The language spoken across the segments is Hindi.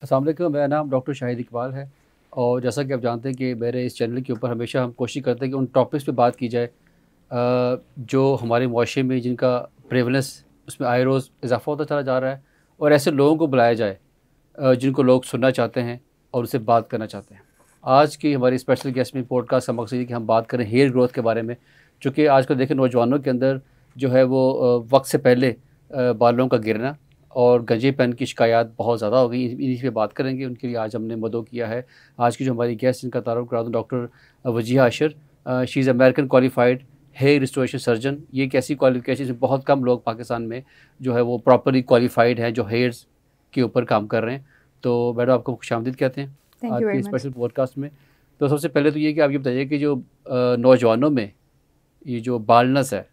अस्सलाम वालेकुम, मेरा नाम डॉक्टर शाहिद इकबाल है। और जैसा कि आप जानते हैं कि मेरे इस चैनल के ऊपर हमेशा हम कोशिश करते हैं कि उन टॉपिक्स पे बात की जाए जो हमारे मुआशरे में जिनका प्रेवलेंस उसमें आए रोज़ इजाफ़ा होता चला जा रहा है, और ऐसे लोगों को बुलाया जाए जिनको लोग सुनना चाहते हैं और उनसे बात करना चाहते हैं। आज की हमारी स्पेशल गेस्ट में पॉडकास्ट का मकसद है कि हम बात करें हेयर ग्रोथ के बारे में, चूँकि आजकल देखें नौजवानों के अंदर जो है वो वक्त से पहले बालों का गिरना और गंजेपन की शिकायत बहुत ज़्यादा हो गई। इन्हीं पे बात करेंगे। उनके लिए आज हमने मदद किया है। आज की जो हमारी गेस्ट जिनका तारुफ करा दूँ, doctor Wajiha Ashar. She is American qualified hair restoration surgeon. ये एक ऐसी क्वालिफिकेशन बहुत कम लोग पाकिस्तान में जो है वो प्रॉपरली क्वालिफाइड हैं जो हेयर्स के ऊपर काम कर रहे हैं। तो मैडम आपको खुशामदीद कहते हैं आज के स्पेशल पॉडकास्ट में। तो सबसे पहले तो ये कि आप ये बताइए कि जो नौजवानों में ये जो बालनेस है,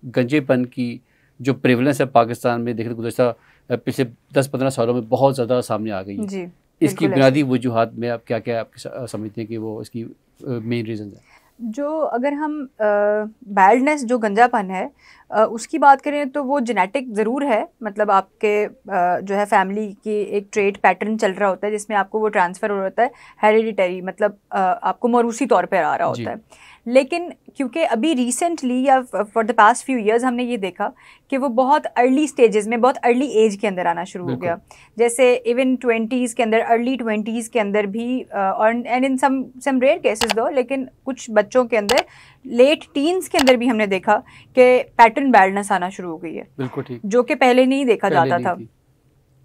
गंजेपन की जो प्रेवलेंस है पाकिस्तान में देखने गुज़श्ता पिछले 10-15 सालों में बहुत ज़्यादा सामने आ गई है जी, इसकी बुनियादी वजूहात में आप क्या क्या आप समझते हैं कि वो इसकी मेन रीज़न है? जो अगर हम बैल्डनेस जो गंजापन है उसकी बात करें तो वो जेनेटिक ज़रूर है। मतलब आपके जो है फैमिली की एक ट्रेट पैटर्न चल रहा होता है जिसमें आपको वो ट्रांसफ़र हो रहा है हेरिडिटरी, मतलब आपको मौरूसी तौर पर आ रहा होता है। लेकिन क्योंकि अभी रिसेंटली या for the past few years हमने ये देखा कि वो बहुत अर्ली स्टेजेस में, बहुत अर्ली एज के अंदर आना शुरू हो गया। जैसे इवन 20s के अंदर, अर्ली 20s के अंदर भी, और and in some rare cases दो, लेकिन कुछ बच्चों के अंदर लेट टीन्स के अंदर भी हमने देखा कि पैटर्न बैल्डनेस आना शुरू हो गई है। बिल्कुल ठीक। जो कि पहले नहीं देखा जाता था।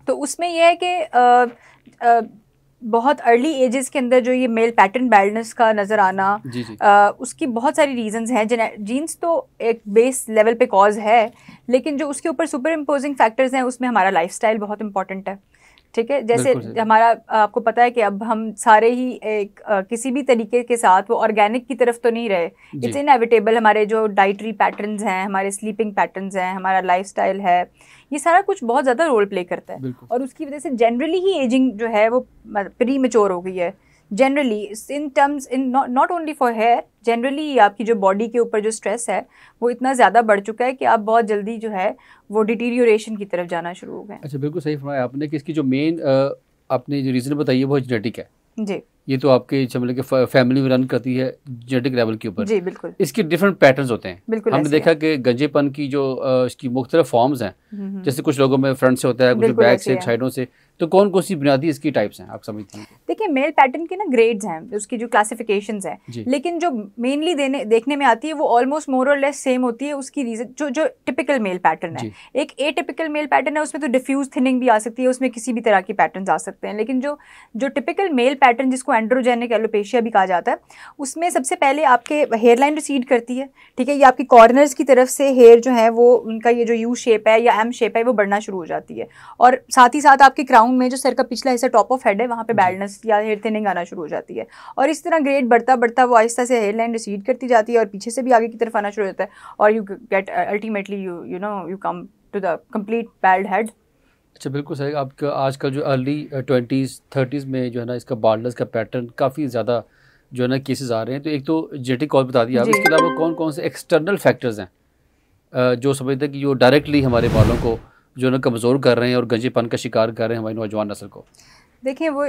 तो उसमें यह है कि बहुत अर्ली एजेस के अंदर जो ये मेल पैटर्न बैल्डनेस का नज़र आना, उसकी बहुत सारी रीजंस हैं। जीन्स तो एक बेस लेवल पे कॉज है, लेकिन जो उसके ऊपर सुपर इम्पोजिंग फैक्टर्स हैं उसमें हमारा लाइफस्टाइल बहुत इंपॉर्टेंट है। ठीक है, जैसे हमारा आपको पता है कि अब हम सारे ही एक किसी भी तरीके के साथ वो ऑर्गेनिक की तरफ तो नहीं रहे। It's inevitable. हमारे जो डाइटरी पैटर्न्स हैं, हमारे स्लीपिंग पैटर्न्स हैं, हमारा लाइफस्टाइल है, ये सारा कुछ बहुत ज़्यादा रोल प्ले करता है। और उसकी वजह से जनरली ही एजिंग जो है वो प्री मेच्योर हो गई है generally, in terms in not only for hair, generally आपकी जो बॉडी के ऊपर जो स्ट्रेस है वो इतना ज़्यादा बढ़ चुका है कि आप बहुत जल्दी जो है वो डिटीरियोरेशन की तरफ जाना शुरू हो गए। अच्छा, बिल्कुल सही फरमाया आपने कि इसकी जो मेन आपने जो रीज़न बताई है वो जेनेटिक है जी। ये तो आपके मतलब कि फैमिली में रन करती है जेनेटिक लेवल के ऊपर जी, बिल्कुल। इसके डिफरेंट पैटर्न्स होते हैं। बिल्कुल हमने देखा कि गंजेपन की जो इसकी मुख्तलिफ फॉर्म्स हैं, जैसे कुछ लोगों में फ्रंट से होता है, कुछ बैक से, साइडों से। तो कौन कौन सी बुनियादी इसकी टाइप्स हैं आप समझती हैं? देखिए, मेल पैटर्न के ना ग्रेड्स हैं, उसकी जो क्लासिफिकेशंस हैं, लेकिन जो मेनली देखने में आती है वो ऑलमोस्ट मोर और लेस सेम होती है। उसकी रीजन जो टिपिकल मेल पैटर्न है, एक एटिपिकल मेल पैटर्न है, उसमें तो डिफ्यूज थिनिंग भी आ सकती है, उसमें किसी भी तरह की पैटर्न आ सकते हैं। लेकिन जो टिपिकल मेल पैटर्न जिसको एंड्रोजेनिक एलोपेशिया भी कहा जाता है, उसमें सबसे पहले आपके हेयर लाइन रिसीड करती है। ठीक है, ये आपकी कॉर्नर्स की तरफ से हेयर जो है वो उनका ये जो यू शेप है या एम शेप है वो बढ़ना शुरू हो जाती है, और साथ ही साथ आपके क्राउन में जो सर का पिछला हिस्सा टॉप ऑफ हेड है वहाँ पे बैल्डनेस या हेयर थिनिंग आना शुरू हो जाती है। और इस तरह ग्रेड बढ़ता बढ़ता वो आहिस्ता से हेयर लाइन रिसीड करती जाती है और पीछे से भी आगे की तरफ आना शुरू होता है, और you get ultimately you come to the complete bald head. अच्छा, बिल्कुल सही। आपका आजकल जो अर्ली 20s 30s में जो है ना इसका बाल्डनेस का पैटर्न काफ़ी ज़्यादा जो है ना केसेस आ रहे हैं। तो एक तो जेनेटिक कॉज बता दिया आप, इसके अलावा कौन कौन से एक्सटर्नल फैक्टर्स हैं जो समझते हैं कि जो डायरेक्टली हमारे बालों को जो ना कमज़ोर कर रहे हैं और गंजेपन का शिकार कर रहे हैं हमारी नौजवान नस्ल को? देखिए, वो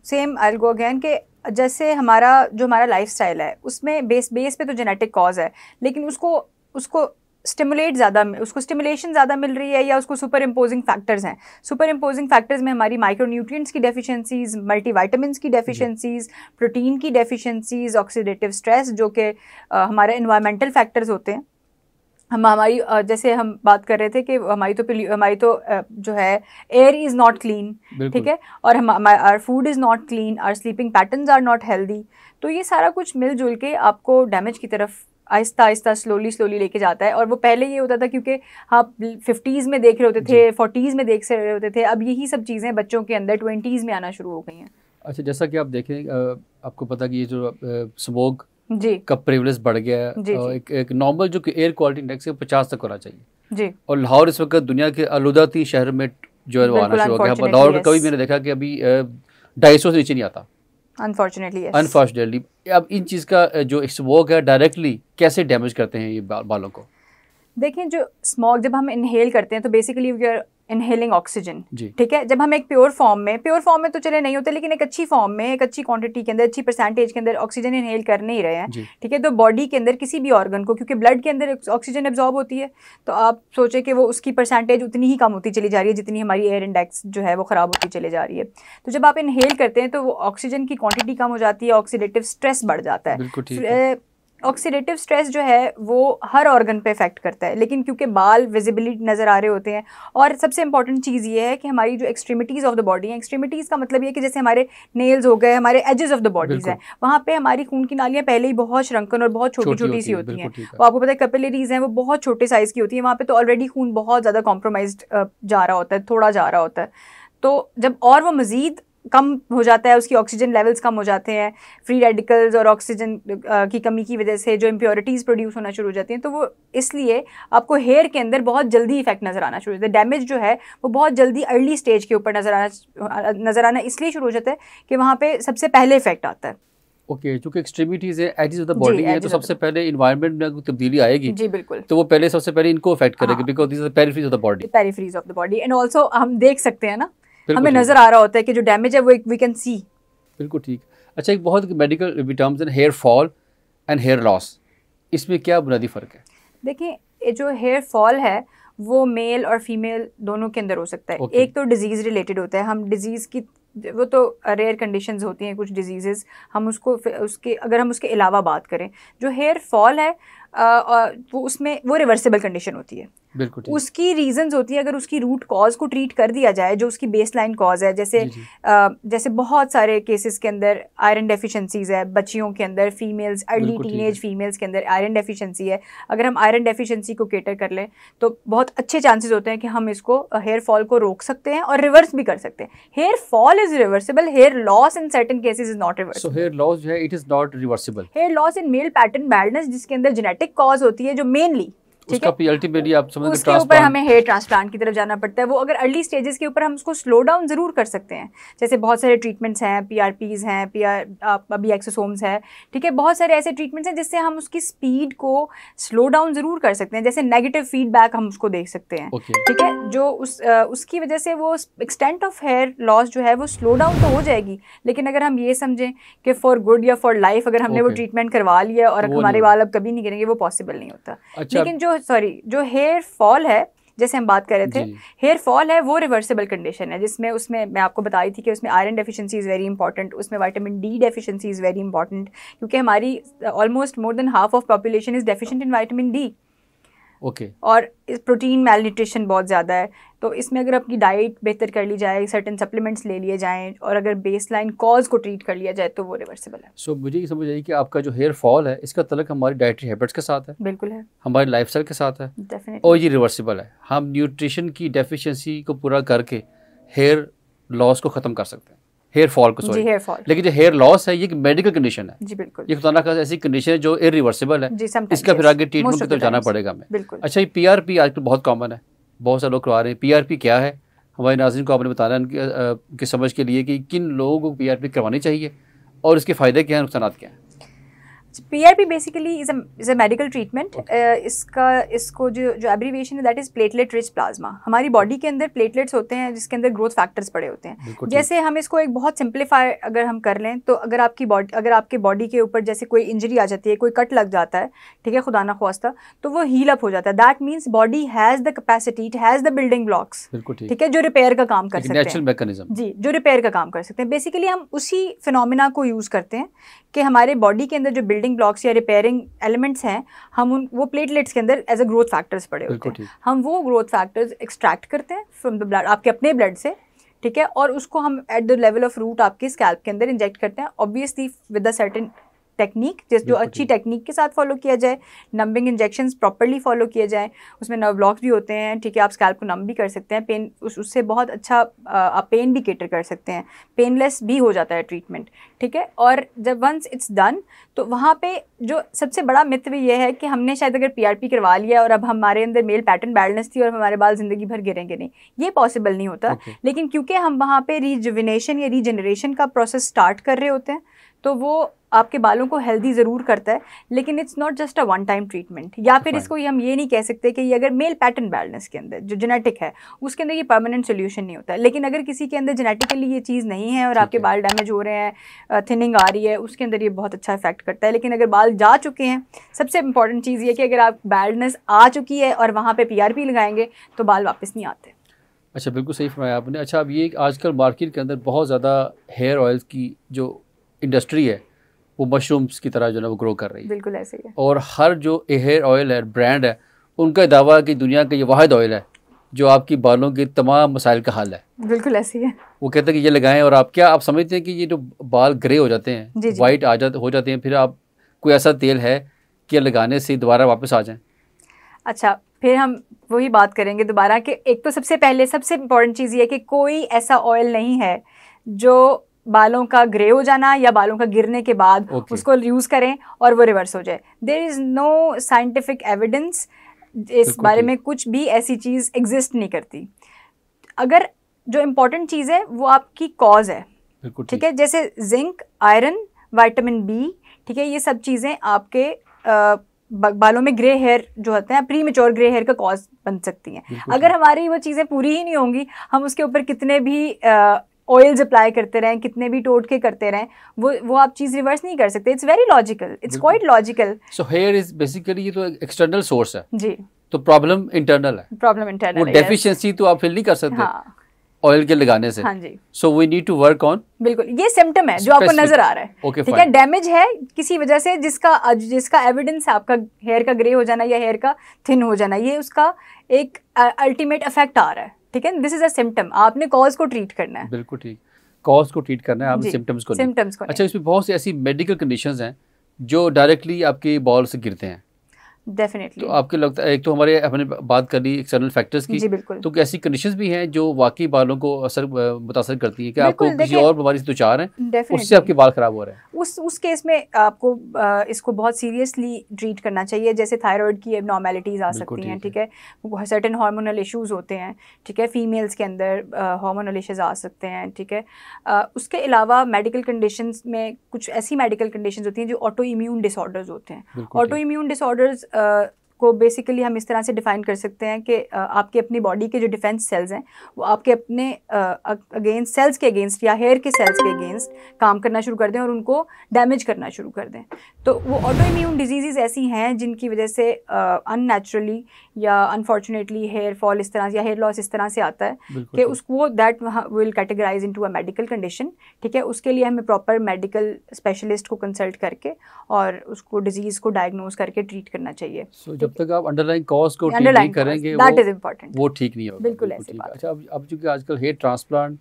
same I will go again कि जैसे हमारा लाइफस्टाइल है उसमें बेस पे तो जेनेटिक कॉज है, लेकिन उसको स्टिमुलेशन ज़्यादा मिल रही है या उसको सुपर इम्पोजिंग फैक्टर्स हैं। सुपर इम्पोजिंग फैक्टर्स में हमारी माइक्रोन्यूट्रिएंट्स की डेफिशिएंसीज, मल्टीविटामिन्स की डेफिशिएंसीज, प्रोटीन की डेफिशिएंसीज, ऑक्सीडेटिव स्ट्रेस, जो कि हमारे इन्वायरमेंटल फैक्टर्स होते हैं। हमारी जैसे हम बात कर रहे थे कि हमारी तो जो है एयर इज़ नॉट क्लीन, ठीक है, और our food is not clean, our sleeping patterns are not healthy. तो ये सारा कुछ मिलजुल के आपको डैमेज की तरफ आहिस्ता आहिस्ता स्लोली लेके जाता है। और वो पहले ये होता था क्योंकि आप 50s में देख रहे होते थे, 40s में देख रहे होते थे, अब यही सब चीज़ें बच्चों के अंदर 20s में आना शुरू हो गई हैं। अच्छा, जैसा कि आप देखें आपको पता कि ये जो स्मोक का प्रिविलेज बढ़ गया है, एक नॉर्मल जो एयर क्वालिटी इंडेक्स 50 तक होना चाहिए जी। और लाहौर इस वक्त दुनिया के आलूदाती शहर में जो है वो आना शुरू हो गया। लाहौर कभी मैंने देखा कि अभी 250 से नीचे नहीं आता, अनफॉर्चुनेटली। अब इन चीज़ का जो स्मोक है डायरेक्टली कैसे डैमेज करते हैं ये बालों को? देखें, जो स्मोक जब हम इनहेल करते हैं तो basically we are inhaling oxygen, ठीक है। जब हम एक प्योर फॉर्म में तो चले नहीं होते, लेकिन एक अच्छी फॉर्म में, एक अच्छी क्वांटिटी के अंदर, अच्छी परसेंटेज के अंदर ऑक्सीजन इनहेल कर नहीं रहे हैं, ठीक है। तो बॉडी के अंदर किसी भी ऑर्गन को, क्योंकि ब्लड के अंदर ऑक्सीजन एब्जॉर्ब होती है, तो आप सोचे कि वो उसकी परसेंटेज उतनी ही कम होती चली जा रही है जितनी हमारी एयर इंडेक्स जो है वो ख़राब होती चली जा रही है। तो जब आप इनहेल करते हैं तो वो ऑक्सीजन की क्वांटिटी कम हो जाती है, ऑक्सीडेटिव स्ट्रेस बढ़ जाता है। ऑक्सीडेटिव स्ट्रेस जो है वो हर ऑर्गन पे इफेक्ट करता है, लेकिन क्योंकि बाल विजिबली नज़र आ रहे होते हैं, और सबसे इंपॉर्टेंट चीज़ ये है कि हमारी जो एक्सट्रीमिटीज़ ऑफ द बॉडी है, एक्सट्रीमिटीज़ का मतलब ये कि जैसे हमारे नेल्स हो गए, हमारे एजेस ऑफ द बॉडीज़ हैं, वहाँ पे हमारी खून की नालियाँ पहले ही बहुत श्रंकन और बहुत छोटी छोटी सी होती हैं। वो आपको पता है कैपिलरीज हैं वो बहुत छोटे साइज़ की होती है, वहाँ पे तो ऑलरेडी खून बहुत ज़्यादा कॉम्प्रोमाइज्ड जा रहा होता है, थोड़ा जा रहा होता है। तो जब और वो मज़ीद कम हो जाता है, उसकी ऑक्सीजन लेवल्स कम हो जाते हैं, फ्री रेडिकल्स और ऑक्सीजन की कमी की वजह से जो इम्प्योरिटीज़ प्रोड्यूस होना शुरू हो जाती हैं, तो वो इसलिए आपको हेयर के अंदर बहुत जल्दी इफेक्ट नज़र आना शुरू होता है। डैमेज जो है वो बहुत जल्दी अर्ली स्टेज के ऊपर नज़र आना इसलिए शुरू हो जाता है कि वहाँ पे सबसे पहले इफेक्ट आता है। ओके, चूंकि एक्सट्रीमिटीज है, एजेस ऑफ द बॉडी है, तो सबसे पहले इन्वायरमेंट में तब्दीली आएगी, जी बिल्कुल, तो वो पहले सबसे पहले इनको अफेक्ट करेगी, because this is the peripheries of the body, peripheries of the body. And also हम देख सकते हैं ना, हमें नजर आ रहा होता है कि जो डैमेज है वो वी कैन सी। बिल्कुल ठीक। अच्छा, एक बहुत मेडिकल टर्म्स है hair fall and hair loss, इसमें क्या बुनियादी फ़र्क है? देखिए, जो हेयर फॉल है वो मेल और फीमेल दोनों के अंदर हो सकता है। एक तो डिजीज़ रिलेटेड होता है, हम डिजीज़ की, वो तो रेयर कंडीशंस होती हैं कुछ डिजीज़ेस, हम उसको अगर हम उसके अलावा बात करें, जो हेयर फॉल है वो उसमें वो रिवर्सिबल कंडीशन होती है। बिल्कुल, उसकी रीजंस होती है, अगर उसकी रूट कॉज को ट्रीट कर दिया जाए, जो उसकी बेसलाइन कॉज है, जैसे बहुत सारे केसेस के अंदर आयरन डेफिशिएंसीज है बच्चियों के अंदर, फीमेल्स, अर्ली टीनेज फीमेल्स के अंदर आयरन डेफिशिएंसी है। अगर हम आयरन डेफिशिएंसी को केटर कर लें तो बहुत अच्छे चांसेस होते हैं कि हम इसको हेयर फॉल को रोक सकते हैं और रिवर्स भी कर सकते हैं। Hair fall is reversible, hair loss in certain cases is not reversible. So hair loss जो है it is not reversible. Hair loss in male pattern baldness, जिसके अंदर जेनेटिक कॉज होती है, जो मेनली उसका अल्टीमेटली आप समझ उसके ऊपर हमें हेयर ट्रांसप्लांट की तरफ जाना पड़ता है। वो अगर अर्ली स्टेजेस के ऊपर हम उसको स्लो डाउन ज़रूर कर सकते हैं, जैसे बहुत सारे ट्रीटमेंट्स हैं, PRPs हैं, अभी एक्सोसोम्स है, ठीक है, बहुत सारे ऐसे ट्रीटमेंट्स हैं जिससे हम उसकी स्पीड को स्लो डाउन ज़रूर कर सकते हैं। जैसे नेगेटिव फीडबैक हम उसको देख सकते हैं, ठीक है, जो उसकी वजह से वो एक्सटेंट ऑफ हेयर लॉस जो है वो स्लो डाउन तो हो जाएगी, लेकिन अगर हम ये समझें कि फॉर गुड या फॉर लाइफ अगर हमने वो ट्रीटमेंट करवा लिया और हमारे बाल अब कभी नहीं गिरेंगे, वो पॉसिबल नहीं होता। लेकिन जो हेयर फॉल है, जैसे हम बात कर रहे थे, हेयर फॉल है वो रिवर्सिबल कंडीशन है, जिसमें उसमें मैं आपको बताई थी कि उसमें iron deficiency is very important, उसमें vitamin D deficiency is very important, क्योंकि हमारी almost more than half of population is deficient in vitamin D। और प्रोटीन मेलन्यूट्रिशन बहुत ज़्यादा है, तो इसमें अगर अपनी डाइट बेहतर कर ली जाए, सर्टेन सप्लीमेंट्स ले लिए जाएं, और अगर बेसलाइन कॉज को ट्रीट कर लिया जाए तो वो रिवर्सिबल है। सो मुझे ये समझ आई कि आपका जो हेयर फॉल है इसका तल्लुक हमारी डाइटरी हैबिट्स के साथ है। बिल्कुल है, हमारी लाइफस्टाइल के साथ है, डेफिनेटली, और ये रिवर्सिबल है। हम न्यूट्रिशन की डेफिशिएंसी को पूरा करके हेयर लॉस को ख़त्म कर सकते हैं, हेयर फॉल को, सॉरी हेयर फॉल। लेकिन जो हेयर लॉस है ये एक मेडिकल कंडीशन है। जी बिल्कुल, ये खुदा ना खास्ता ऐसी कंडीशन है जो इरिवर्सिबल है, इसका फिर आगे ट्रीटमेंट की तरफ जाना पड़ेगा हमें। बिल्कुल। अच्छा, ये PRP आजकल बहुत कॉमन है, बहुत सारे लोग करवा रहे हैं। PRP क्या है, हमारे नाज़रीन को आपने बताना उनकी समझ के लिए कि किन लोगों को PRP करवानी चाहिए और इसके फ़ायदे क्या हैं, नुकसान क्या हैं? PRP basically is a medical treatment. इसको जो एब्रीविएशन है that is platelet rich plasma. हमारी बॉडी के अंदर प्लेटलेट्स होते हैं जिसके अंदर ग्रोथ फैक्टर्स पड़े होते हैं। जैसे हम इसको एक बहुत सिंप्लीफाई अगर हम कर लें तो अगर आपकी बॉडी के ऊपर जैसे कोई इंजरी आ जाती है, कोई कट लग जाता है, ठीक है, खुदा ना ख्वास्ता, तो वो हील अप हो जाता है। That means body has the capacity, it has the building blocks, ठीक है, जो रिपेयर का काम कर सकते हैं, नेचुरल मैकेनिज्म, जी, जो रिपेयर का काम कर सकते हैं। बेसिकली हम उसी फिनोमिना को यूज़ करते हैं कि हमारे बॉडी के अंदर जो बिल्डिंग ब्लॉक्स या रिपेयरिंग एलिमेंट्स हैं, हम वो प्लेटलेट्स के अंदर एज अ ग्रोथ फैक्टर्स पड़े होते हैं, हम वो ग्रोथ फैक्टर्स एक्सट्रैक्ट करते हैं फ्रॉम द ब्लड, आपके अपने ब्लड से, ठीक है, और उसको हम at the level of root आपके स्कैल्प के अंदर इंजेक्ट करते हैं, obviously with a certain technique, जो अच्छी टेक्निक के साथ फॉलो किया जाए, नंबिंग इंजेक्शंस प्रॉपर्ली फॉलो किए जाए, उसमें नर्व ब्लॉक्स भी होते हैं, ठीक है, आप स्कैल्प को नम भी कर सकते हैं, पेन उससे बहुत अच्छा आप पेन भी केटर कर सकते हैं, पेनलेस भी हो जाता है ट्रीटमेंट, ठीक है। और जब वंस इट्स डन तो वहाँ पे जो सबसे बड़ा मिथ भी ये है कि हमने शायद अगर PRP करवा लिया और अब हमारे अंदर मेल पैटर्न बैलेंस थी और हमारे बाल ज़िंदगी भर गिरेंगे नहीं, ये पॉसिबल नहीं होता। लेकिन क्योंकि हम वहाँ पे रिजुविनेशन या रीजनरेशन का प्रोसेस स्टार्ट कर रहे होते हैं, तो वो आपके बालों को हेल्दी ज़रूर करता है, लेकिन it's not just a one time treatment. या फिर इसको हम ये नहीं कह सकते कि ये अगर मेल पैटर्न बैलेंस के अंदर जो जेनेटिक है उसके अंदर ये परमानेंट सोल्यूशन नहीं होता है। लेकिन अगर किसी के अंदर जेनेटिकली ये चीज़ नहीं है और आपके बाल डैमेज हो रहे हैं, थिनिंग आ रही है, उसके अंदर ये बहुत अच्छा इफेक्ट करता है। लेकिन अगर बाल जा चुके हैं, सबसे इंपॉर्टेंट चीज़ ये कि अगर आप बैल्डनेस आ चुकी है और वहाँ पर PRP लगाएंगे तो बाल वापस नहीं आते। अच्छा, बिल्कुल सही फरमाया आपने। अच्छा, अब ये आजकल मार्केट के अंदर बहुत ज़्यादा हेयर ऑयल्स की जो इंडस्ट्री है वो मशरूम्स की तरह जो है वो ग्रो कर रही है। बिल्कुल ऐसे ही है। और हर जो हेयर ऑयल है, ब्रांड है, उनका दावा है कि दुनिया का ये वाहिद ऑयल है जो आपकी बालों के तमाम मसाइल का हल है। बिल्कुल ऐसे ही है। वो कहते हैं कि ये लगाएं और आप समझते हैं कि ये जो बाल ग्रे हो जाते हैं, वाइट हो जाते हैं, फिर आप कोई ऐसा तेल है कि लगाने से दोबारा वापस आ जाएं? अच्छा, फिर हम वही बात करेंगे दोबारा कि एक तो सबसे पहले सबसे इम्पॉर्टेंट चीज़ ये है कि कोई ऐसा ऑयल नहीं है जो बालों का ग्रे हो जाना या बालों का गिरने के बाद उसको यूज़ करें और वो रिवर्स हो जाए। There is no scientific evidence, इस बारे में कुछ भी ऐसी चीज़ एग्जिस्ट नहीं करती। अगर जो इम्पोर्टेंट चीज़ है वो आपकी कॉज है, ठीक है, जैसे जिंक, आयरन, विटामिन B, ठीक है, ये सब चीज़ें आपके बालों में ग्रे हेयर जो होते हैं, प्री मेच्योर ग्रे हेयर का कॉज बन सकती हैं। अगर हमारी वो चीज़ें पूरी ही नहीं होंगी, हम उसके ऊपर कितने भी ऑयल्स अप्लाई करते रहें, कितने भी टोटके करते रहें, वो आप चीज़ रिवर्स नहीं कर सकते। It's very logical, it's quite logical. So here is basically ये तो एक्सटर्नल सोर्स है जी, तो प्रॉब्लम इंटरनल है। प्रॉब्लम इंटरनल वो डेफिशिएंसी तो आप फिल नहीं कर सकते। हाँ, ऑयल के लगाने से। हाँ जी। So we need to work on. बिल्कुल, ये सिम्टम है जो आपको नजर आ रहा है, ठीक है, डैमेज है किसी वजह से, जिसका एविडेंस है आपका हेयर का ग्रे हो जाना या हेयर का थिन हो जाना, ये उसका एक अल्टीमेट इफेक्ट आ रहा है, ठीक है। दिस इज अ सिम्टम, आपने कॉज को ट्रीट करना है। बिल्कुल ठीक, कॉज को ट्रीट करना है, आपने सिम्टम्स को नहीं। अच्छा, इसमें बहुत सी ऐसी मेडिकल कंडीशंस हैं जो डायरेक्टली आपके बॉल से गिरते हैं। डेफिनेटली। तो आपके लगता है, एक तो हमारे हमने बात कर ली एक्सटर्नल फैक्टर्स की, जी बिल्कुल, तो ऐसी कंडीशंस भी हैं जो वाकई बालों को मुतासर करती है कि आपको किसी और बीमारी से दुचार हैं, उससे आपके बाल खराब हो रहे हैं। उस केस में आपको इसको बहुत सीरियसली ट्रीट करना चाहिए। जैसे थायराइड की एबनॉर्मेलिटीज आ सकती हैं, ठीक है, सर्टेन हार्मोनल इश्यूज होते हैं, ठीक है, फीमेल्स के अंदर हार्मोनल इश्यूज आ सकते हैं, ठीक है। उसके अलावा मेडिकल कंडीशंस में कुछ ऐसी मेडिकल कंडीशंस होती हैं जो ऑटो इम्यून डिसऑर्डर्स होते हैं। ऑटो इम्यून डिसऑर्डर्स को बेसिकली हम इस तरह से डिफाइन कर सकते हैं कि आपके अपनी बॉडी के जो डिफेंस सेल्स हैं वो आपके अपने अगेंस्ट सेल्स के अगेंस्ट या हेयर के सेल्स के अगेंस्ट काम करना शुरू कर दें और उनको डैमेज करना शुरू कर दें। तो वो ऑटो इम्यून डिजीज़ ऐसी हैं जिनकी वजह से अननेचुरली या अनफॉर्चुनेटली हेयर फॉल इस तरह या हेयर लॉस इस तरह से आता है कि उसको that will categorise into a medical condition, ठीक है। उसके लिए हमें प्रॉपर मेडिकल स्पेशलिस्ट को कंसल्ट करके और उसको डिजीज़ को डायग्नोज करके ट्रीट करना चाहिए। जब तक आप अंडरलाइंग कॉज को ठीक नहीं करेंगे वो ठीक नहीं होगा। बिल्कुल ऐसी बात। अच्छा, अब चूंकि आजकल हेयर ट्रांसप्लांट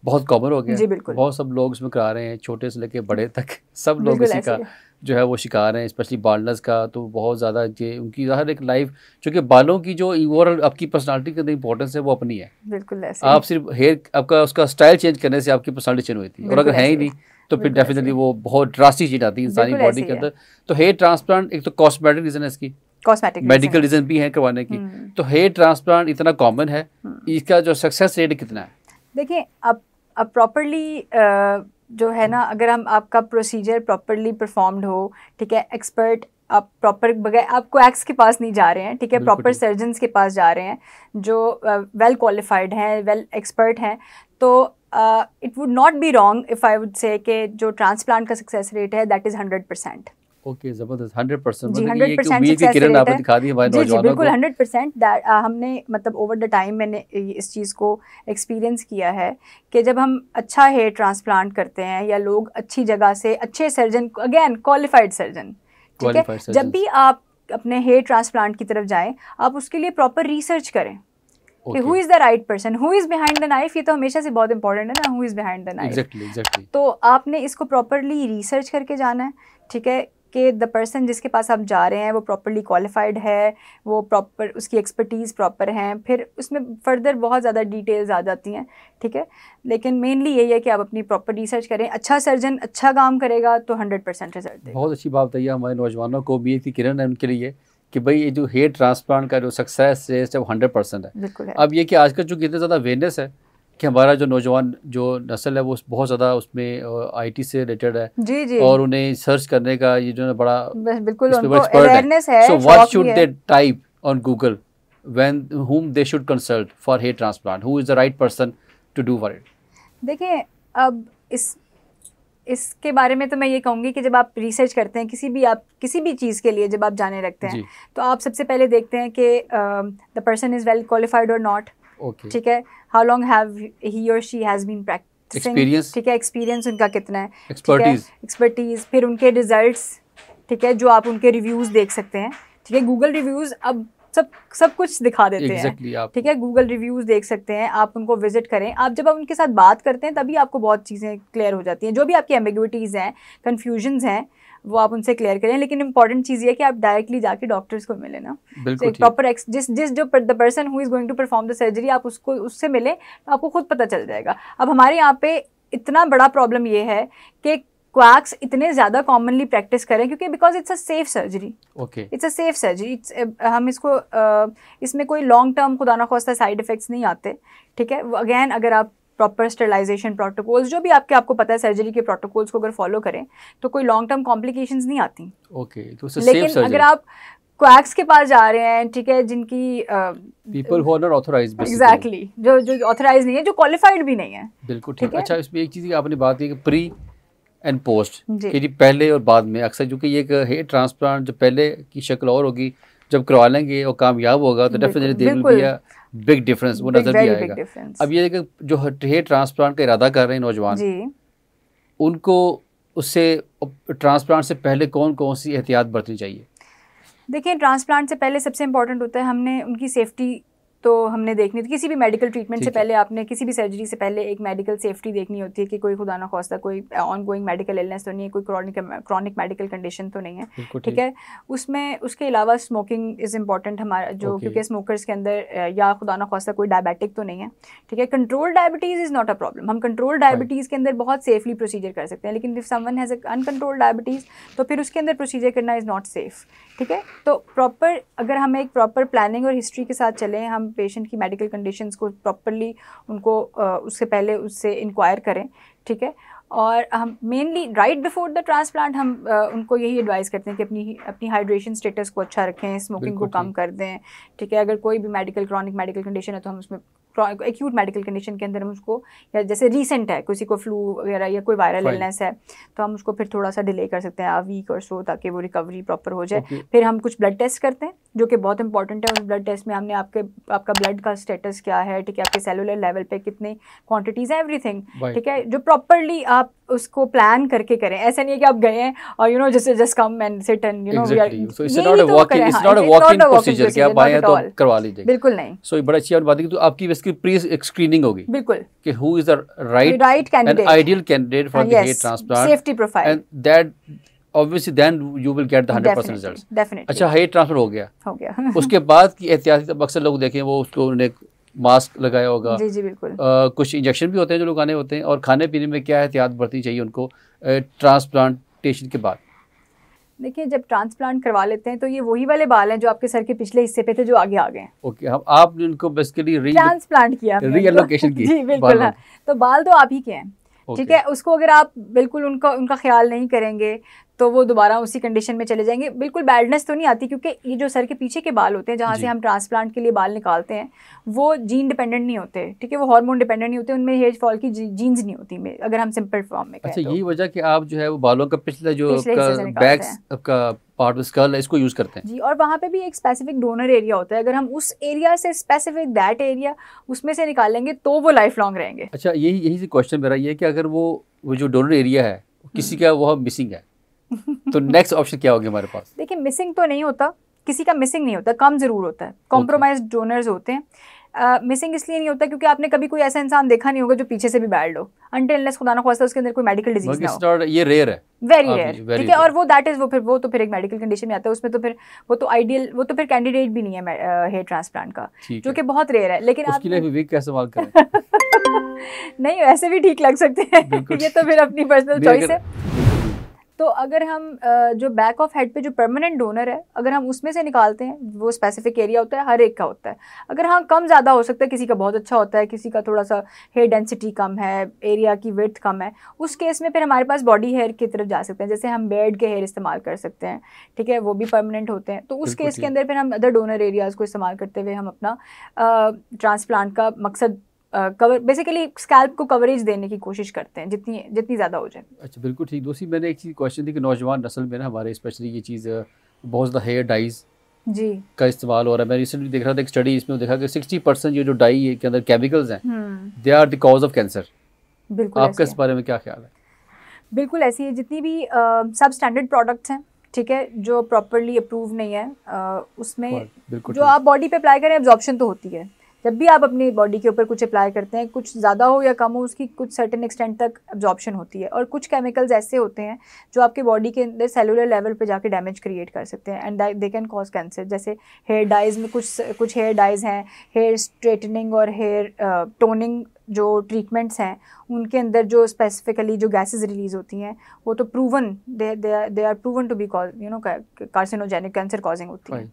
बहुत कॉमन हो गया, बहुत सब लोग इसमें करा रहे हैं, छोटे से लेके बड़े तक सब लोग इसी का जो है वो शिकार हैं, स्पेशली बाल्डनेस का। तो बहुत ज़्यादा उनकी हर एक लाइफ, चूँकि बालों की जो ओवरऑल आपकी पर्सनालिटी के अंदर इंपॉर्टेंस है वो अपनी है। बिल्कुल ऐसे। आप सिर्फ हेयर आपका उसका स्टाइल चेंज करने से आपकी पर्सनालिटी चेंज होती है, और अगर है ही नहीं तो फिर डेफिनेटली वो बहुत ड्रास्टिक चीज आती है इंसानी बॉडी के अंदर। तो हेयर ट्रांसप्लांट एक तो कॉस्मेटिक रीजन है इसकी, कॉस्मेटिक मेडिकल रीजन भी है करवाने की। तो हेयर ट्रांसप्लांट इतना कॉमन है, इसका जो सक्सेस रेट कितना है? देखिए, अब प्रॉपरली जो है ना, अगर हम आपका प्रोसीजर प्रॉपरली परफॉर्म्ड हो, ठीक है, एक्सपर्ट आप प्रॉपर बगैर आप कोएक्स के पास नहीं जा रहे हैं, ठीक है, प्रॉपर सर्जन्स के पास जा रहे हैं जो वेल क्वालिफाइड हैं, वेल एक्सपर्ट हैं, तो it would not be wrong if I would say कि जो ट्रांसप्लांट का सक्सेस रेट है दैट इज़ 100%। ओके, जबरदस्त, 100%। जी, 100% सक्सेस रेट आपने दिखा दी हमारे नौजवानों को। जी बिल्कुल 100%। हमने मतलब ओवर द टाइम मैंने इस चीज़ को एक्सपीरियंस किया है कि जब हम अच्छा हेयर ट्रांसप्लांट करते हैं या लोग अच्छी जगह से अच्छे सर्जन, अगेन क्वालिफाइड सर्जन, ठीक है, जब भी आप अपने हेयर ट्रांसप्लांट की तरफ जाएं आप उसके लिए प्रॉपर रिसर्च करें कि who is the right person, who is behind the knife. ये तो हमेशा से बहुत इंपॉर्टेंट है ना, who is behind the knife. Exactly. तो आपने इसको प्रॉपरली रिसर्च करके जाना है, ठीक है, कि द पर्सन जिसके पास आप जा रहे हैं वो प्रॉपरली क्वालिफाइड है, वो प्रॉपर उसकी एक्सपर्टीज़ प्रॉपर हैं। फिर उसमें फर्दर बहुत ज़्यादा डिटेल्स आ जाती हैं, ठीक है, लेकिन मेनली यही है कि आप अपनी प्रॉपर रिसर्च करें। अच्छा सर्जन अच्छा काम करेगा तो 100% रिजल्ट देगा। बहुत अच्छी बात बताइए हमारे नौजवानों को भी, एक किरण है उनके लिए कि भाई ये जो हेयर ट्रांसप्लांट का जो सक्सेस रेट है वो 100% है। बिल्कुल है। अब ये कि आजकल जो कितने ज़्यादा अवेयरनेस है कि हमारा जो नौजवान जो नस्ल है वो बहुत ज़्यादा उसमें आईटी से रिलेटेड है जी जी, और उन्हें सर्च करने का ये जो है बड़ा बिल्कुल उनको अवेयरनेस है। So what should they type on Google when whom they should consult for hair transplant, who is the right person to do for it? देखिए, अब इसके बारे में तो मैं ये कहूँगी कि जब आप रिसर्च करते हैं किसी भी चीज़ के लिए, जब आप जाने लगते हैं तो आप सबसे पहले देखते हैं कि the person is well qualified और नॉट। ठीक है, हाउ लॉन्ग हैव ही और शी हैज़ बीन प्रैक्टिसिंग, ठीक है, एक्सपीरियंस उनका कितना है, एक्सपर्टीज, फिर उनके रिजल्ट्स, ठीक है, जो आप उनके रिव्यूज़ देख सकते हैं। ठीक है, गूगल रिव्यूज़ अब सब कुछ दिखा देते हैं। ठीक है, गूगल रिव्यूज़ देख सकते हैं, आप उनको विजिट करें। आप जब आप उनके साथ बात करते हैं तभी आपको बहुत चीज़ें क्लियर हो जाती हैं। जो भी आपकी एम्बिग्विटीज़ हैं, कन्फ्यूजन्स हैं, वो आप उनसे क्लियर करें। लेकिन इंपॉर्टेंट चीज़ ये है कि आप डायरेक्टली जाके डॉक्टर्स को मिले ना, प्रॉपर जिस जो the person who is going to perform the surgery, आप उससे मिले तो आपको खुद पता चल जाएगा। अब हमारे यहाँ पे इतना बड़ा प्रॉब्लम ये है कि क्वैक्स इतने ज़्यादा कॉमनली प्रैक्टिस करें क्योंकि because it's a safe surgery. It's a safe surgery, हम इसको इसमें कोई लॉन्ग टर्म खुदा ना ख्वास्ता साइड इफेक्ट्स नहीं आते। ठीक है, अगेन अगर आप प्रॉपर स्टरलाइजेशन प्रोटोकॉल्स, जो भी आपको पता है सर्जरी के प्रोटोकॉल्स को अगर फॉलो करें तो कोई लॉन्ग टर्म कॉम्प्लिकेशंस नहीं आती। तो लेकिन अगर आप क्वैक्स के पास जा रहे हैं, ठीक है, जिनकी people who are not authorised, exactly, जो ऑथराइज नहीं है, जो क्वालिफाइड भी नहीं है। बिल्कुल ठीक। अच्छा, इसमें एक चीज़ की आपने बात की कि प्री एंड पोस्ट, कि जी पहले और बाद में, अक्सर जो कि ये हेयर ट्रांसप्लांट जो पहले की शक्ल और होगी, जब करवा लेंगे और कामयाब होगा तो definitely there will be a big difference, वो नजर भी आएगा। अब ये कि जो हेयर ट्रांसप्लांट का इरादा कर रहे हैं नौजवान, उनको उससे ट्रांसप्लांट से पहले कौन कौन सी एहतियात बरतनी चाहिए? देखिए, ट्रांसप्लांट से पहले सबसे इम्पोर्टेंट होता है हमने उनकी सेफ्टी तो हमने देखनी थी। किसी भी मेडिकल ट्रीटमेंट से पहले आपने, किसी भी सर्जरी से पहले एक मेडिकल सेफ्टी देखनी होती है कि कोई खुदा ना ख्वास्ता कोई ऑन गोइंग मेडिकल इलनेस तो नहीं है, कोई क्रॉनिक मेडिकल कंडीशन तो नहीं है। ठीक है, उसमें उसके अलावा स्मोकिंग इज़ इम्पॉर्टेंट हमारा, जो क्योंकि स्मोकर्स के अंदर या खुदा ना ख्वास्ता कोई डायबिटिक तो नहीं है। ठीक है, control diabetes is not a problem, हम कंट्रोल डायबिटीज़ के अंदर बहुत सेफली प्रोसीजर कर सकते हैं। लेकिन if someone has uncontrolled diabetes तो फिर उसके अंदर प्रोसीजर करना इज़ नॉट सेफ। ठीक है, तो प्रॉपर अगर हम एक प्रॉपर प्लानिंग और हिस्ट्री के साथ चलें, हम पेशेंट की मेडिकल कंडीशंस को प्रॉपरली उनको उससे पहले उससे इंक्वायर करें। ठीक है, और हम mainly right before the transplant हम उनको यही एडवाइस करते हैं कि अपनी हाइड्रेशन स्टेटस को अच्छा रखें, स्मोकिंग को कम कर दें। ठीक है, अगर कोई भी क्रॉनिक मेडिकल कंडीशन है तो हम उसमें एक्यूट मेडिकल कंडीशन के अंदर हम उसको, या जैसे रीसेंट है किसी को फ्लू वगैरह या कोई वायरल इलनेस है तो हम उसको फिर थोड़ा सा डिले कर सकते हैं, आ वीक और सो, ताकि वो रिकवरी प्रॉपर हो जाए। फिर हम कुछ ब्लड टेस्ट करते हैं जो कि बहुत इंपॉर्टेंट है। उस ब्लड टेस्ट में हमने आपका ब्लड का स्टेटस क्या है, ठीक है, आपके सेलुलर लेवल पे कितनी क्वांटिटीज है, एवरीथिंग। ठीक है, जो प्रॉपरली आप उसको प्लान करके करें। ऐसा नहीं है कि आप गए हैं और just come and sit and we are, so it's not a walk in procedure कि आप आए तो करवा लीजिए, बिल्कुल नहीं। सो बड़ा अच्छी बात है कि तो आपकी इसकी प्री स्क्रीनिंग होगी, बिल्कुल, कि who is the right candidate, ideal candidate for the hair transplant, safety profile, and that obviously then you will get the 100% results. Definitely. अच्छा, हेयर ट्रांसफर हो गया उसके बाद की एहतियात, अक्सर लोग देखें वो उसको उन्हें मास्क लगाया होगा, जी जी बिल्कुल, कुछ इंजेक्शन भी होते हैं जो लगाने होते हैं, और खाने पीने में क्या एहतियात बरतनी चाहिए उनको ट्रांसप्लांटेशन के बाद? देखिए, जब ट्रांसप्लांट करवा लेते हैं तो ये वही वाले बाल हैं जो आपके सर के पिछले हिस्से पे थे जो आगे आ गए। ओके, हम आपने उनको बेसिकली ट्रांसप्लांट किया, रीएलोकेशन की, जी बिल्कुल, तो बाल तो आप ही के हैं। ठीक है, उसको अगर आप बिल्कुल उनका ख्याल नहीं करेंगे तो वो दोबारा उसी कंडीशन में चले जाएंगे। बिल्कुल बैडनेस तो नहीं आती, क्योंकि ये जो सर के पीछे के बाल होते हैं जहाँ से हम ट्रांसप्लांट के लिए बाल निकालते हैं, वो जीन डिपेंडेंट नहीं होते। ठीक है, वो हार्मोन डिपेंडेंट नहीं होते, उनमें हेयर फॉल की जीन्स नहीं होती में, अगर हम सिंपल फॉर्म में कहें। अच्छा, यही वजह कि आप जो है वो बालों का पिछला जो बैक आपका पार्ट ऑफ स्कल है इसको यूज करते हैं। जी, और वहाँ पे भी एक स्पेसिफिक डोनर एरिया होता है, अगर हम उस एरिया से स्पेसिफिक दैट एरिया उसमें से निकालेंगे तो वो लाइफ लॉन्ग रहेंगे। अच्छा, यही से क्वेश्चन मेरा ये है कि अगर वो जो डोनर एरिया है किसी का वो मिसिंग है तो नेक्स्ट ऑप्शन क्या होगा हमारे पास? देखिए, मिसिंग तो नहीं होता, किसी का मिसिंग नहीं होता, कम जरूर होता है, कॉम्प्रोमाइज्ड डोनर्स होते हैं। मिसिंग इसलिए नहीं होता क्योंकि आपने कभी कोई ऐसा इंसान देखा नहीं होगा जो पीछे से भी बैड हो, अनटिल अनलेस खुदा ना ख्वास्ता उसके अंदर कोई मेडिकल डिजीज ना हो। ये रेयर है, वेरी रेयर। ठीक है, और वो दैट इज वो तो फिर एक मेडिकल कंडीशन में आता है, उसमें तो फिर वो तो आइडियल, वो तो फिर कैंडिडेट भी नहीं है हेयर ट्रांसप्लांट का, जो कि बहुत रेयर है। लेकिन उसके लिए विवेक का इस्तेमाल करें नहीं, वैसे भी ठीक लग सकते हैं ये तो फिर अपनी पर्सनल चॉइस है। तो अगर हम जो बैक ऑफ हेड पे जो परमानेंट डोनर है अगर हम उसमें से निकालते हैं, वो स्पेसिफिक एरिया होता है, हर एक का होता है। अगर हाँ कम ज़्यादा हो सकता है, किसी का बहुत अच्छा होता है, किसी का थोड़ा सा हेयर डेंसिटी कम है, एरिया की विड्थ कम है, उस केस में फिर हमारे पास बॉडी हेयर की तरफ जा सकते हैं। जैसे हम बेड के हेयर इस्तेमाल कर सकते हैं, ठीक है, वो भी परमानेंट होते हैं। तो उस केस के अंदर फिर हम अदर डोनर एरियाज़ को इस्तेमाल करते हुए हम अपना ट्रांसप्लांट का मकसद कवर, बेसिकली स्कैल्प को कवरेज देने की कोशिश करते हैं जितनी ज़्यादा हो जाए। अच्छा, बिल्कुल ठीक। दूसरी मैंने एक चीज़ क्वेश्चन थी कि नौजवान नस्ल में ना हमारे स्पेशली ये चीज़ बहुत ज़्यादा हेयर डाइज जी का इस्तेमाल हो रहा है। मैं रिसेंटली देख रहा था एक स्टडी, इसमें देखा कि 60% ये जो डाई के अंदर केमिकल्स हैं they are the cause of cancer. बिल्कुल, आपका इस बारे में क्या ख्याल है? बिल्कुल ऐसी है। जितनी भी सब स्टैंडर्ड प्रोडक्ट्स हैं, ठीक है, जो प्रॉपरली अप्रूव नहीं है, उसमें जो आप बॉडी पे अप्लाई करें एब्जॉर्प्शन तो होती है। जब भी आप अपनी बॉडी के ऊपर कुछ अप्लाई करते हैं, कुछ ज़्यादा हो या कम हो, उसकी कुछ सर्टेन एक्सटेंट तक एब्जॉर्प्शन होती है। और कुछ केमिकल्स ऐसे होते हैं जो आपके बॉडी के अंदर सेलुलर लेवल पे जाके डैमेज क्रिएट कर सकते हैं and they can cause cancer. जैसे हेयर डाइज में कुछ हेयर डाइज हैं, हेयर स्ट्रेटनिंग और हेयर टोनिंग जो ट्रीटमेंट्स हैं, उनके अंदर जो स्पेसिफिकली जो गैसेस रिलीज होती हैं वो तो proven they are proven to be carcinogenic, cancer causing होती हैं।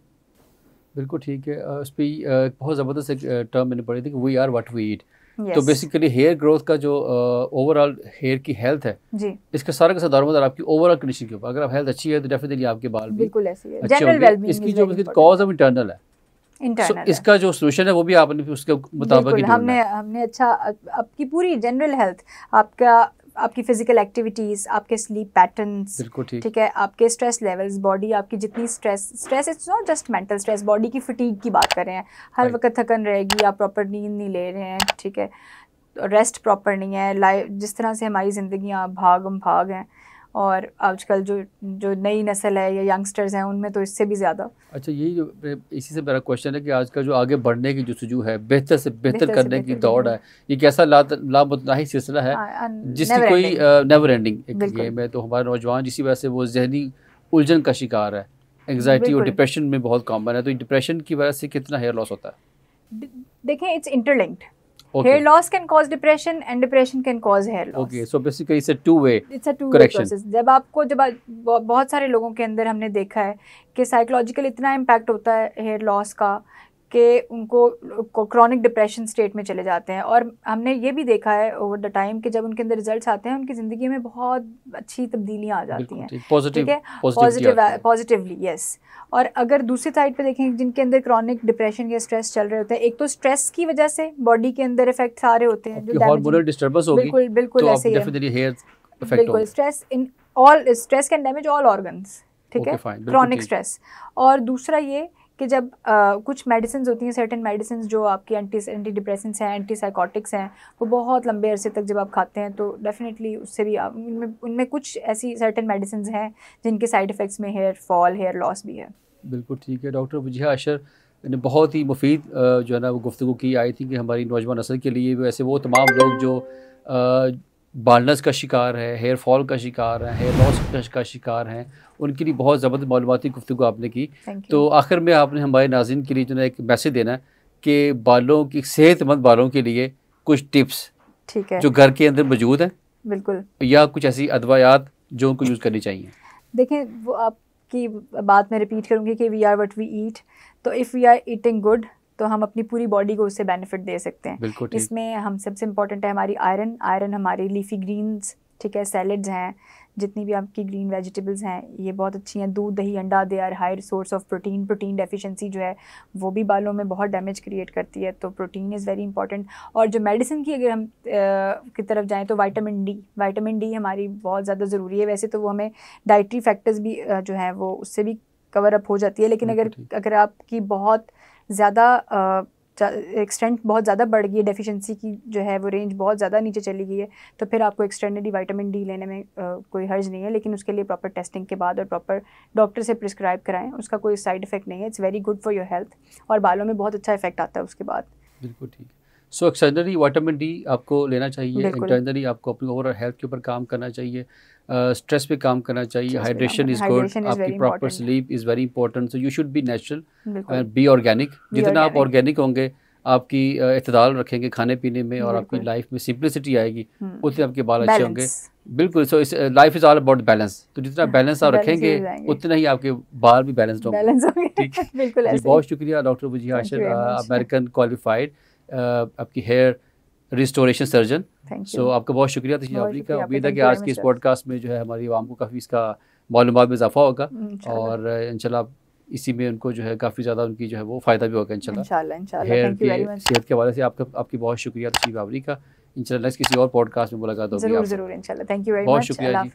बिल्कुल ठीक है। उस पर बहुत ज़बरदस्त एक टर्म मैंने पढ़ी थी कि we are what we eat. तो बेसिकली हेयर ग्रोथ का जो ओवरऑल हेयर की हेल्थ है जी, इसका सारा का सारा दारोमदार आपकी ओवरऑल कंडीशन के ऊपर। अगर आप हेल्थ अच्छी है तो डेफिनेटली आपके बाल भी बिल्कुल ऐसी है। अच्छे होंगे। इसकी जो कॉज ऑफ इंटरनल है, इसका जो सोल्यूशन है वो भी आपने उसके मुताबिक ही ढूंढना है। हमने अच्छा आपकी पूरी जनरल हेल्थ, आपकी फिजिकल एक्टिविटीज़, आपके स्लीप पैटर्न्स, ठीक है, आपके स्ट्रेस लेवल्स, बॉडी आपकी जितनी stress it's not just mental stress, body की फटीग की बात कर रहे हैं, हर वक्त थकन रहेगी, आप प्रॉपर नींद नहीं ले रहे हैं, ठीक है, रेस्ट प्रॉपर नहीं है, लाइफ जिस तरह से हमारी ज़िंदगियाँ भाग हैं, और आजकल जो नई नस्ल है या यंगस्टर्स हैं उनमें तो इससे भी ज़्यादा। अच्छा, यही जो इसी से मेरा क्वेश्चन है कि आज का जो आगे बढ़ने की जुस्तजू है, बेहतर से बेहतर करने की दौड़ है, ये कैसा लामुतनाही सिलसिला है जिसकी कोई नेवर एंडिंग एक गेम है। तो हमारे नौजवान जिसी वजह से वो जहनी उलझन का शिकार है, एंग्जाइटी और डिप्रेशन में बहुत कॉमन है। तो डिप्रेशन की वजह से कितना हेयर लॉस होता है? देखें, it's interlinked. Hair loss can cause depression and depression can cause hair loss. Okay, so basically it's a two-way process. जब बहुत सारे लोगों के अंदर हमने देखा है कि साइकोलॉजिकल इतना इम्पैक्ट होता है हेयर लॉस का कि उनको क्रॉनिक डिप्रेशन स्टेट में चले जाते हैं। और हमने ये भी देखा है ओवर द टाइम कि जब उनके अंदर रिजल्ट्स आते हैं उनकी ज़िंदगी में बहुत अच्छी तब्दीलियाँ आ जाती हैं, ठीक है, पॉजिटिवली, यस। और अगर दूसरी साइड पे देखें जिनके अंदर क्रॉनिक डिप्रेशन या स्ट्रेस चल रहे होते हैं, एक तो स्ट्रेस की वजह से बॉडी के अंदर इफेक्ट्स आ रहे होते हैं, जो हार्मोनल डिस्टर्बेंस होगी, बिल्कुल ऐसे ही है, बिल्कुल stress can damage all organs, ठीक है, क्रॉनिक स्ट्रेस। और दूसरा ये कि जब कुछ मेडिसिन होती हैं, सर्टेन मेडिसिन जो आपकी एंटी डिप्रेसेंट्स हैं, एंटी साइकोटिक्स हैं, वो बहुत लंबे अरसे तक जब आप खाते हैं तो डेफिनेटली उससे भी आप उनमें कुछ ऐसी सर्टेन मेडिसिन हैं जिनके साइड इफ़ेक्ट्स में हेयर फॉल, हेयर लॉस भी है। बिल्कुल ठीक है। डॉक्टर वजीहा अशर ने बहुत ही मुफीद जो है ना वो गुफ्तगू की आई थी कि हमारी नौजवान नस्ल के लिए वैसे वो तमाम लोग जो बाल्डनेस का शिकार है, हेयर फॉल का शिकार है, हेयर लॉस का शिकार हैं, उनके लिए बहुत ज़बरदस्त मालूमाती गुफ्तगू आपने की। तो आखिर में आपने हमारे नाज़रीन के लिए जो है एक मैसेज देना है कि बालों की सेहतमंद बालों के लिए कुछ टिप्स, ठीक है, जो घर के अंदर मौजूद हैं, बिल्कुल, या कुछ ऐसी अदवायात जो उनको यूज़ करनी चाहिए। देखें, वो आपकी बात मैं रिपीट करूँगी कि we are what we eat. तो if we are eating good तो हम अपनी पूरी बॉडी को उससे बेनिफिट दे सकते हैं। इसमें हम सबसे इम्पॉर्टेंट है हमारी आयरन हमारी लीफी ग्रीन्स, ठीक है, सैलड्स हैं, जितनी भी आपकी ग्रीन वेजिटेबल्स हैं ये बहुत अच्छी हैं। दूध, दही, अंडा, they are high source of protein deficiency जो है वो भी बालों में बहुत डैमेज क्रिएट करती है, तो प्रोटीन इज़ वेरी इंपॉर्टेंट। और जो मेडिसिन की अगर हम की तरफ जाएँ तो विटामिन डी हमारी बहुत ज़्यादा ज़रूरी है। वैसे तो वो हमें डाइटरी फैक्टर्स भी जो है वो उससे भी कवर अप हो जाती है, लेकिन अगर आपकी बहुत ज़्यादा एक्सटेंट बहुत ज़्यादा बढ़ गई है, डेफिशिएंसी की जो है वो रेंज बहुत ज़्यादा नीचे चली गई है, तो फिर आपको एक्सटेंडेड विटामिन डी लेने में कोई हर्ज नहीं है, लेकिन उसके लिए प्रॉपर टेस्टिंग के बाद और प्रॉपर डॉक्टर से प्रिस्क्राइब कराएं। उसका कोई साइड इफ़ेक्ट नहीं है, it's very good for your health और बालों में बहुत अच्छा इफेक्ट आता है उसके बाद। बिल्कुल ठीक। सो एक्सटर्नली विटामिन डी आपको लेना चाहिए, इंटरनली आपको अपनी ओवरऑल हेल्थ के ऊपर काम करना चाहिए, स्ट्रेस पे काम करना चाहिए, हाइड्रेशन इज़ गुड, आपकी proper sleep is very important. So you should be natural, B organic. जितना आप ऑर्गेनिक होंगे, आपकी इतदाल रखेंगे खाने पीने में और आपकी लाइफ में सिंपलिसिटी आएगी, उतने आपके बाल अच्छे होंगे बिल्कुल। सो इस life is all about balance, तो जितना बैलेंस आप रखेंगे उतना ही आपके बाल भी बैलेंस्ड होंगे। ठीक है, बिल्कुल ऐसे। बहुत शुक्रिया डॉक्टर वजीह हाशिर, अमेरिकन क्वालिफाइड आपकी हेयर रिस्टोरेशन सर्जन। सो आपका बहुत शुक्रिया तशरीफ आवरी का। उम्मीद है कि आज के इस पॉडकास्ट में जो है हमारी आवाम को काफ़ी इसका मालूमात में इजाफा होगा और इंशाल्लाह इसी में उनको जो है काफ़ी ज़्यादा उनकी जो है वो फ़ायदा भी होगा इंशाल्लाह। हेयर की सेहत के हवाले से आपकी बहुत शुक्रिया तशरीफ आवरी का। इंशाल्लाह किसी और पॉडकास्ट में मुलाकात होगी। जरूर इंशाल्लाह। Thank you very much. बहुत शुक्रिया जी।